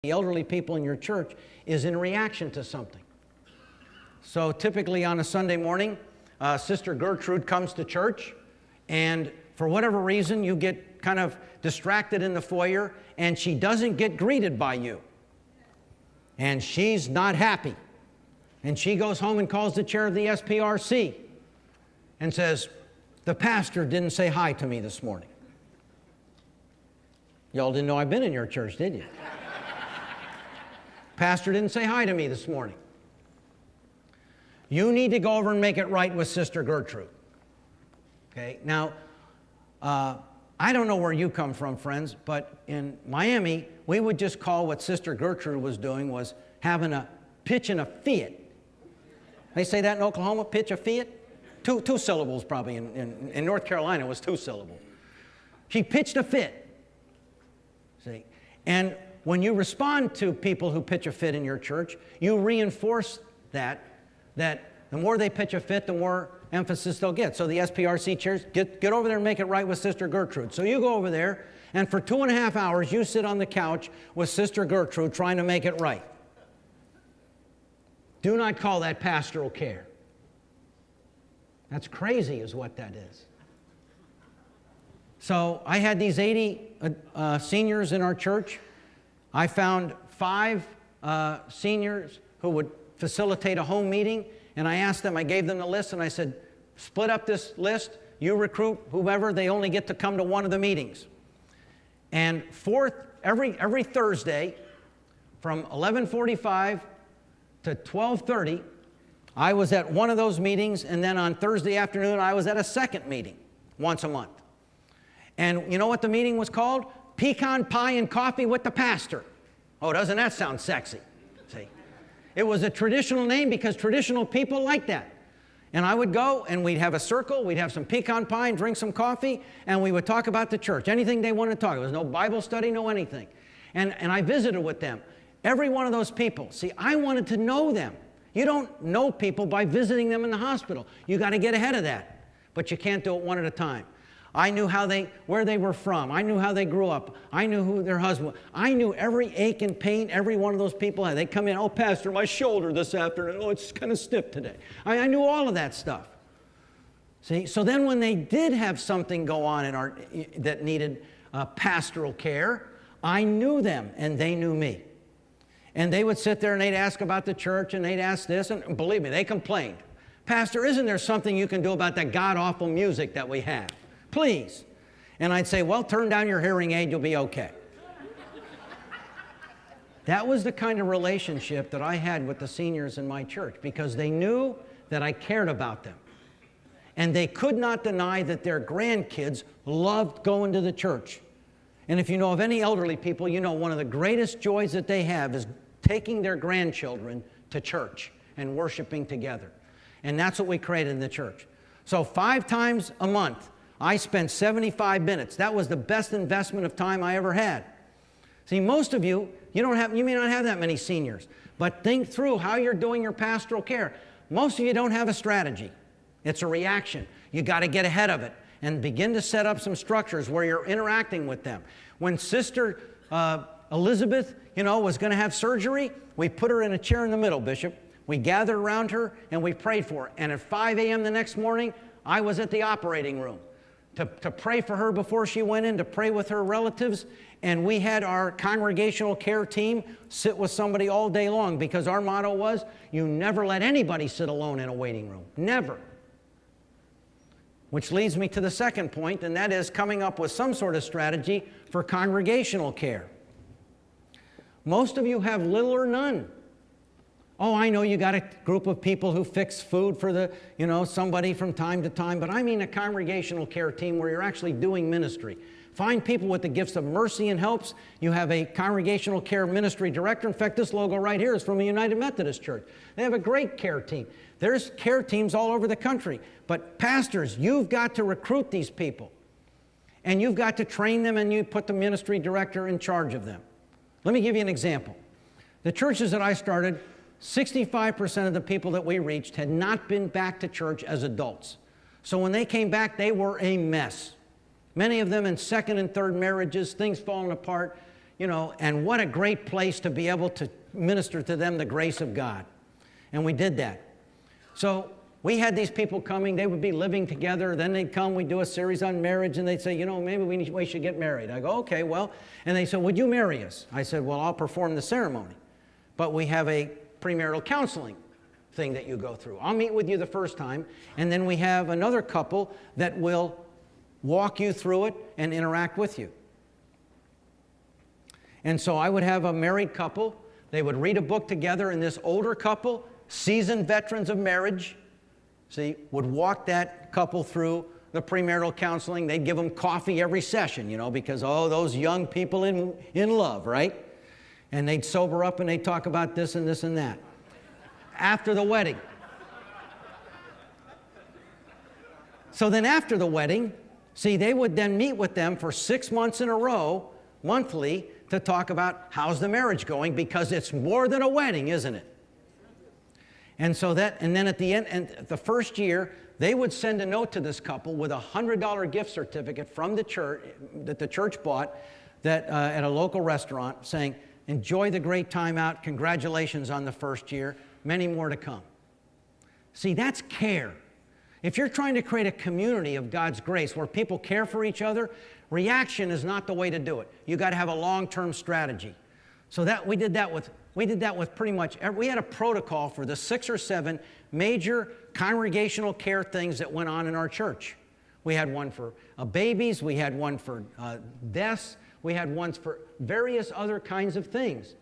the elderly people in your church is in reaction to something. So typically on a Sunday morning, Sister Gertrude comes to church, and for whatever reason, you get kind of distracted in the foyer, and she doesn't get greeted by you. And she's not happy. And she goes home and calls the chair of the SPRC and says, "The pastor didn't say hi to me this morning." Y'all didn't know I've been in your church, did you? Pastor didn't say hi to me this morning. You need to go over and make it right with Sister Gertrude. Okay, now, I don't know where you come from, friends, but in Miami, we would just call what Sister Gertrude was doing was pitching a fit. They say that in Oklahoma, pitch a fit? Two syllables probably. In North Carolina, it was 2 syllables. She pitched a fit. See? And when you respond to people who pitch a fit in your church, you reinforce that the more they pitch a fit, the more emphasis they'll get. So the SPRC chairs, get over there and make it right with Sister Gertrude. So you go over there, and for 2.5 hours, you sit on the couch with Sister Gertrude trying to make it right. Do not call that pastoral care. That's crazy is what that is. So I had these 80 seniors in our church. I found 5 seniors who would facilitate a home meeting, and I asked them, I gave them the list, and I said, split up this list, you recruit whoever, they only get to come to one of the meetings. And every Thursday from 11:45 to 12:30, I was at one of those meetings, and then on Thursday afternoon, I was at a second meeting once a month. And you know what the meeting was called? Pecan Pie and Coffee with the Pastor. Oh, doesn't that sound sexy? See? It was a traditional name because traditional people like that. And I would go, and we'd have a circle, we'd have some pecan pie and drink some coffee, and we would talk about the church, anything they wanted to talk about. There was no Bible study, no anything. And I visited with them. Every one of those people. See, I wanted to know them. You don't know people by visiting them in the hospital. You got to get ahead of that. But you can't do it one at a time. I knew where they were from. I knew how they grew up. I knew who their husband was. I knew every ache and pain every one of those people had. They'd come in, "Oh, Pastor, my shoulder this afternoon. Oh, it's kind of stiff today." I knew all of that stuff. See, so then when they did have something go on that needed pastoral care, I knew them and they knew me. And they would sit there and they'd ask about the church and they'd ask this, and believe me, they complained. "Pastor, isn't there something you can do about that god-awful music that we have? Please." And I'd say, "Well, turn down your hearing aid, you'll be okay." That was the kind of relationship that I had with the seniors in my church because they knew that I cared about them. And they could not deny that their grandkids loved going to the church. And if you know of any elderly people, you know one of the greatest joys that they have is taking their grandchildren to church and worshiping together. And that's what we created in the church. So 5 times a month, I spent 75 minutes. That was the best investment of time I ever had. See, most of you may not have that many seniors, but think through how you're doing your pastoral care. Most of you don't have a strategy. It's a reaction. You got to get ahead of it and begin to set up some structures where you're interacting with them. When Sister Elizabeth, was going to have surgery, we put her in a chair in the middle, Bishop. We gathered around her and we prayed for her. And at 5 a.m. the next morning, I was at the operating room to pray for her before she went in, to pray with her relatives. And we had our congregational care team sit with somebody all day long because our motto was, you never let anybody sit alone in a waiting room. Never. Which leads me to the second point, and that is coming up with some sort of strategy for congregational care. Most of you have little or none. Oh, I know you got a group of people who fix food for somebody from time to time, but I mean a congregational care team where you're actually doing ministry. Find people with the gifts of mercy and helps. You have a congregational care ministry director. In fact, this logo right here is from a United Methodist Church. They have a great care team. There's care teams all over the country. But pastors, you've got to recruit these people. And you've got to train them, and you put the ministry director in charge of them. Let me give you an example. The churches that I started, 65% of the people that we reached had not been back to church as adults. So when they came back, they were a mess. Many of them in second and third marriages, things falling apart. and what a great place to be able to minister to them the grace of God. And we did that. So we had these people coming. They would be living together. Then they'd come. We'd do a series on marriage, and they'd say, maybe we should get married. I go, okay, well. And they said, would you marry us? I said, well, I'll perform the ceremony. But we have a premarital counseling thing that you go through. I'll meet with you the first time, and then we have another couple that will walk you through it and interact with you. And so I would have a married couple. They would read a book together, and this older couple, seasoned veterans of marriage, would walk that couple through the premarital counseling. They'd give them coffee every session, because, those young people in love, right? And they'd sober up and they'd talk about this and this and that. After the wedding. So then after the wedding, they would then meet with them for 6 months in a row, monthly, to talk about how's the marriage going, because it's more than a wedding, isn't it? And then at the end, and the first year, they would send a note to this couple with a $100 gift certificate from the church, that the church bought, at a local restaurant, saying, enjoy the great time out, congratulations on the first year, many more to come. That's care. If you're trying to create a community of God's grace where people care for each other, reaction is not the way to do it. You got to have a long-term strategy. So we did that with pretty much we had a protocol for the 6 or 7 major congregational care things that went on in our church. We had one for babies, we had one for deaths, we had ones for various other kinds of things.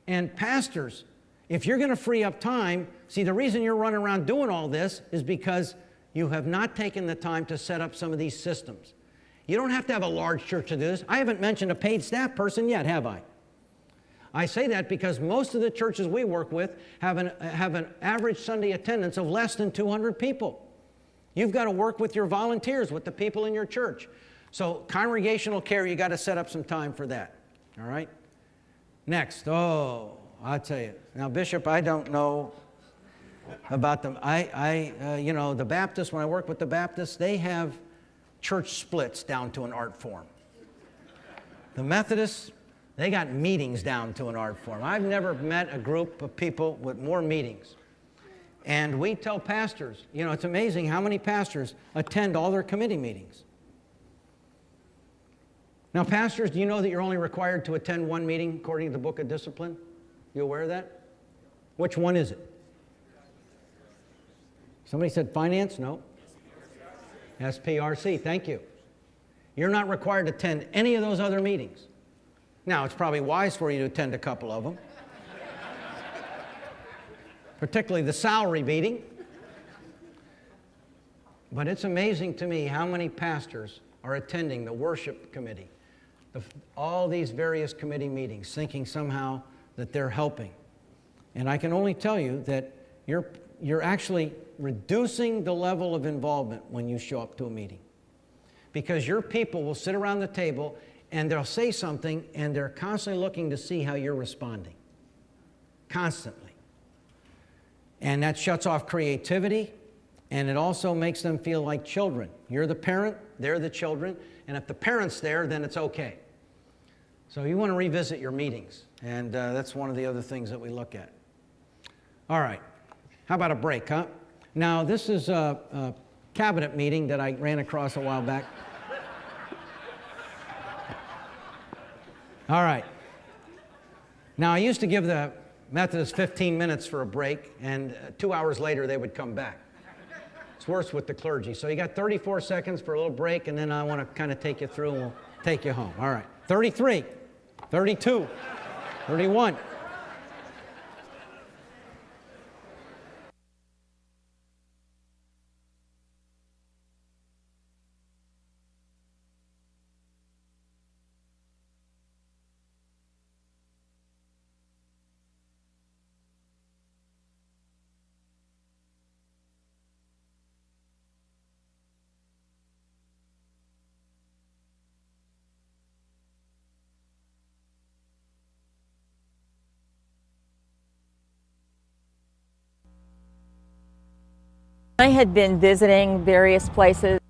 And pastors, if you're going to free up time, the reason you're running around doing all this is because you have not taken the time to set up some of these systems. You don't have to have a large church to do this. I haven't mentioned a paid staff person yet, have I? I say that because most of the churches we work with have an average Sunday attendance of less than 200 people. You've got to work with your volunteers, with the people in your church. So congregational care, you got to set up some time for that. All right? Next. I'll tell you. Now, Bishop, I don't know about them. The Baptists, when I work with the Baptists, they have church splits down to an art form. The Methodists, they got meetings down to an art form. I've never met a group of people with more meetings. And we tell pastors, it's amazing how many pastors attend all their committee meetings. Now, pastors, do you know that you're only required to attend one meeting according to the Book of Discipline? You aware of that? Which one is it? Somebody said finance? No. SPRC, thank you. You're not required to attend any of those other meetings. Now, it's probably wise for you to attend a couple of them, particularly the salary meeting. But it's amazing to me how many pastors are attending the worship committee, all these various committee meetings, thinking somehow that they're helping. And I can only tell you that you're actually reducing the level of involvement when you show up to a meeting. Because your people will sit around the table and they'll say something and they're constantly looking to see how you're responding. Constantly. And that shuts off creativity, and it also makes them feel like children. You're the parent, they're the children, and if the parent's there, then it's okay. So you want to revisit your meetings, and that's one of the other things that we look at. All right. How about a break, huh? Now, this is a cabinet meeting that I ran across a while back. All right. Now, I used to give the Methodists 15 minutes for a break, and 2 hours later, they would come back. It's worse with the clergy. So you got 34 seconds for a little break, and then I want to kind of take you through, and we'll take you home. All right. 33, 32, 31. I had been visiting various places.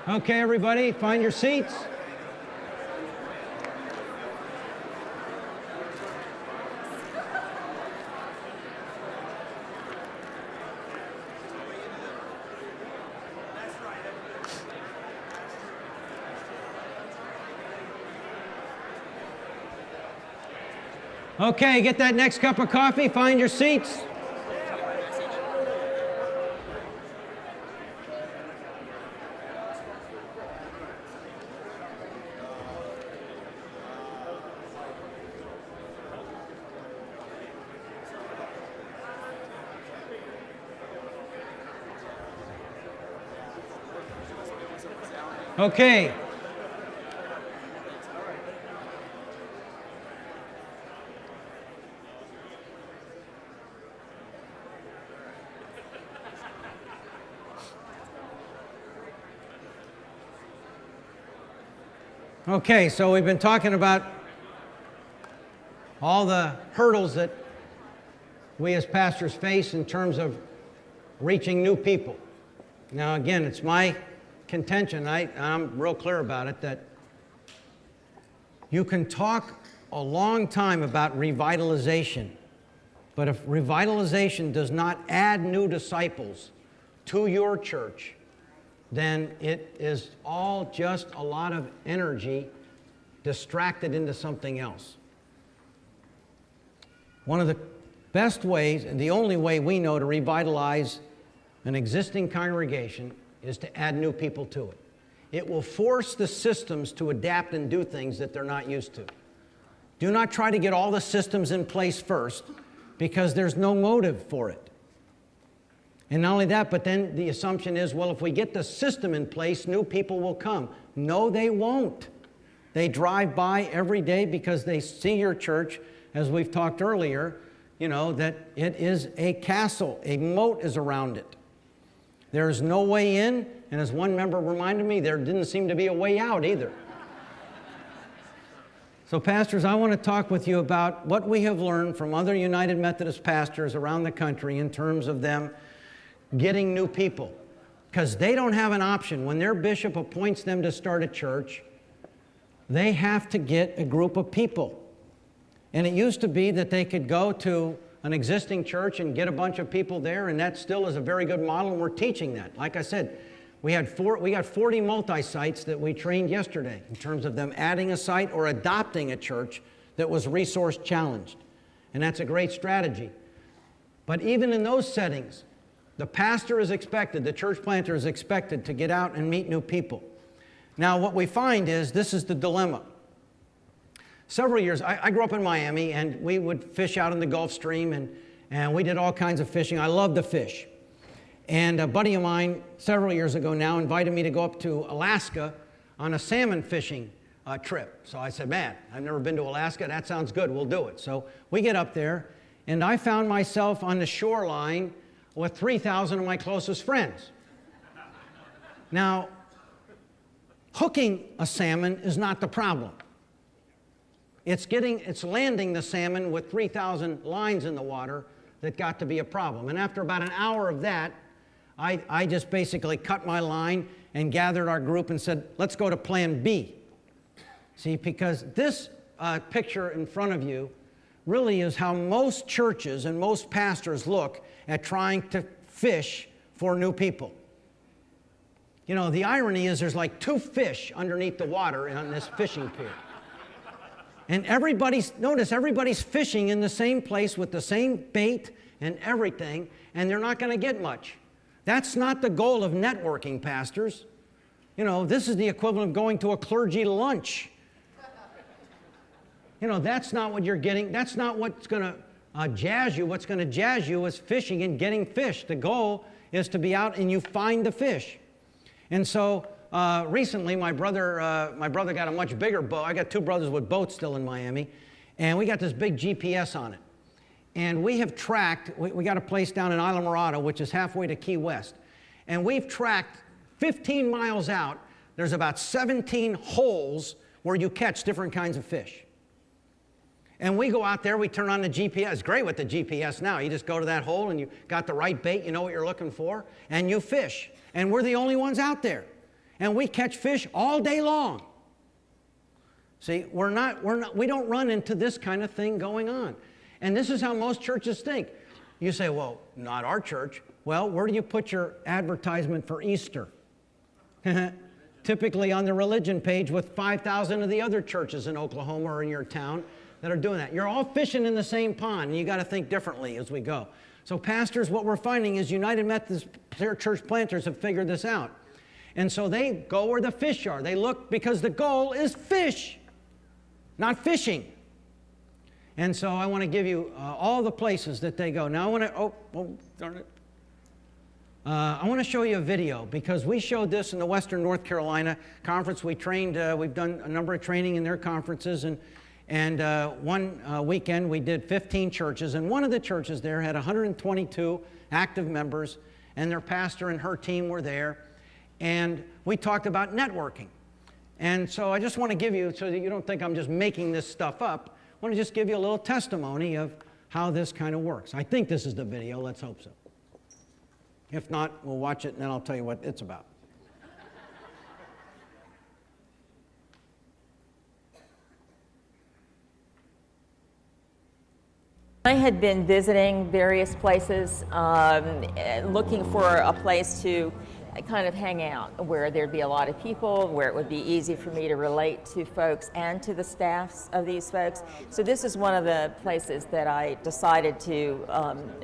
Okay, everybody, find your seats. Okay, get that next cup of coffee, find your seats. Okay. Okay, so we've been talking about all the hurdles that we as pastors face in terms of reaching new people. Now, again, it's my contention, I'm real clear about it, that you can talk a long time about revitalization, but if revitalization does not add new disciples to your church, then it is all just a lot of energy distracted into something else. One of the best ways, and the only way we know to revitalize an existing congregation is to add new people to it. It will force the systems to adapt and do things that they're not used to. Do not try to get all the systems in place first, because there's no motive for it. And not only that, but then the assumption is, well, if we get the system in place, new people will come. No, they won't. They drive by every day because they see your church, as we've talked earlier, that it is a castle. A moat is around it. There is no way in, and as one member reminded me, there didn't seem to be a way out either. So pastors, I want to talk with you about what we have learned from other United Methodist pastors around the country in terms of them getting new people, because they don't have an option. When their bishop appoints them to start a church, they have to get a group of people. And it used to be that they could go to an existing church and get a bunch of people there, and that still is a very good model, and we're teaching that. Like I said, we got 40 multi-sites that we trained yesterday in terms of them adding a site or adopting a church that was resource challenged. And that's a great strategy. But even in those settings, the pastor is expected, the church planter is expected to get out and meet new people. Now, what we find is, this is the dilemma. Several years, I grew up in Miami, and we would fish out in the Gulf Stream, and we did all kinds of fishing. I love to fish. And a buddy of mine, several years ago now, invited me to go up to Alaska on a salmon fishing trip. So I said, man, I've never been to Alaska. That sounds good. We'll do it. So we get up there, and I found myself on the shoreline with 3,000 of my closest friends. Now, hooking a salmon is not the problem. It's landing the salmon with 3,000 lines in the water that got to be a problem. And after about an hour of that, I just basically cut my line and gathered our group and said, let's go to plan B. See, because this picture in front of you really is how most churches and most pastors look at trying to fish for new people. The irony is there's like 2 fish underneath the water on this fishing pier. And everybody's fishing in the same place with the same bait and everything, and they're not going to get much. That's not the goal of networking, pastors. This is the equivalent of going to a clergy lunch. That's not what you're getting. That's not what's going to jazz you. What's going to jazz you is fishing and getting fish. The goal is to be out and you find the fish. And so recently, my brother got a much bigger boat. I got 2 brothers with boats still in Miami, and we got this big GPS on it. And we have tracked, we got a place down in Islamorada, which is halfway to Key West. And we've tracked 15 miles out, there's about 17 holes where you catch different kinds of fish. And we go out there, we turn on the GPS. It's great with the GPS now. You just go to that hole and you got the right bait, you know what you're looking for, and you fish. And we're the only ones out there. and we catch fish all day long. See, we don't run into this kind of thing going on. And this is how most churches think. You say, well, not our church. Well, where do you put your advertisement for Easter? Typically on the religion page with 5,000 of the other churches in Oklahoma or in your town that are doing that. You're all fishing in the same pond, and you got to think differently as we go. So pastors, what we're finding is United Methodist Church planters have figured this out. And so they go where the fish are. They look because the goal is fish, not fishing. And so I want to give you all the places that they go. Now I want to, darn it. I want to show you a video because we showed this in the Western North Carolina conference. We trained, we've done a number of training in their conferences, and one weekend we did 15 churches, and one of the churches there had 122 active members, and their pastor and her team were there, and we talked about networking. And so I just want to give you, so that you don't think I'm just making this stuff up, I want to just give you a little testimony of how this kind of works. I think this is the video. Let's hope so. If not, we'll watch it and then I'll tell you what it's about. I had been visiting various places, looking for a place to kind of hang out, where there'd be a lot of people, where it would be easy for me to relate to folks and to the staffs of these folks. So this is one of the places that I decided to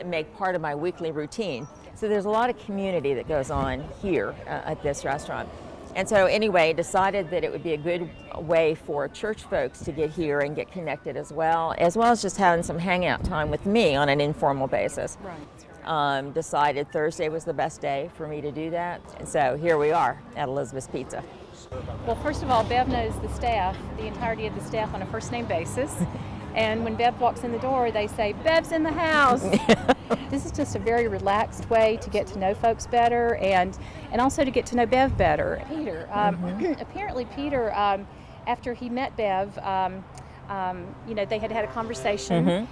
make part of my weekly routine. So there's a lot of community that goes on here at this restaurant. And so anyway, decided that it would be a good way for church folks to get here and get connected as well as just having some hangout time with me on an informal basis. Right. Decided Thursday was the best day for me to do that. And so here we are at Elizabeth's Pizza. Well, first of all, Bev knows the staff, the entirety of the staff on a first name basis. And when Bev walks in the door, they say, "Bev's in the house." This is just a very relaxed way to get to know folks better and also to get to know Bev better. Peter, apparently Peter, after he met Bev, they had a conversation.